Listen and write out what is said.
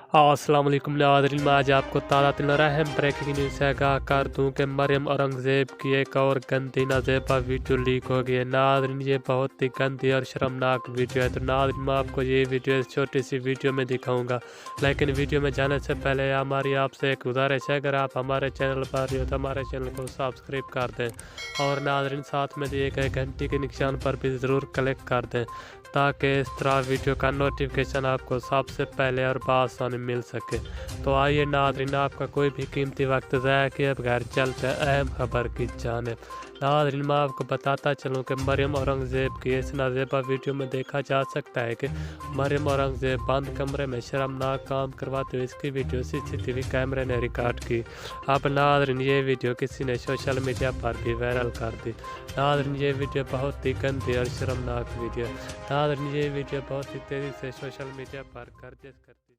अस्सलाम वालेकुम नाज़रीन, मैं आज आपको ताज़ा तिल रहम ब्रेकिंग न्यूज़ से आगाह कर दूं कि मरियम औरंगज़ेब की एक और गंदी नाज़ेबा वीडियो लीक हो गई है। नाज़रीन, ये बहुत ही गंदी और शर्मनाक वीडियो है। तो नाज़रीन, मैं आपको ये वीडियो इस छोटी सी वीडियो में दिखाऊंगा, लेकिन वीडियो में जाने से पहले हमारी आपसे एक गुजारिश है, अगर आप हमारे चैनल पर हो तो हमारे चैनल को सब्सक्राइब कर दें और नाज़रीन साथ में दिए गए घंटी के निशान पर भी ज़रूर क्लिक कर दें, ताकि इस तरह वीडियो का नोटिफिकेशन आपको सबसे पहले और बआसानी मिल सके। तो आइए नाज़रीन, आपका कोई भी कीमती वक्त ज़ाया किए बगैर चलते हैं अहम खबर की जानिब। नाज़रीन, मैं आपको बताता चलूँ कि मरियम औरंगज़ेब की इस नाज़ेबा वीडियो में देखा जा सकता है कि मरियम औरंगज़ेब बंद कमरे में शर्मनाक काम करवाते हुए इसकी वीडियो सीसीटीवी कैमरे ने रिकॉर्ड की। अब नाज़रीन, ये वीडियो किसी ने सोशल मीडिया पर भी वायरल कर दी। नाज़रीन, ये वीडियो बहुत ही गंदी और शर्मनाक वीडियो। नाज़रीन, ये वीडियो बहुत ही तेज़ी से सोशल मीडिया पर गर्दिश करती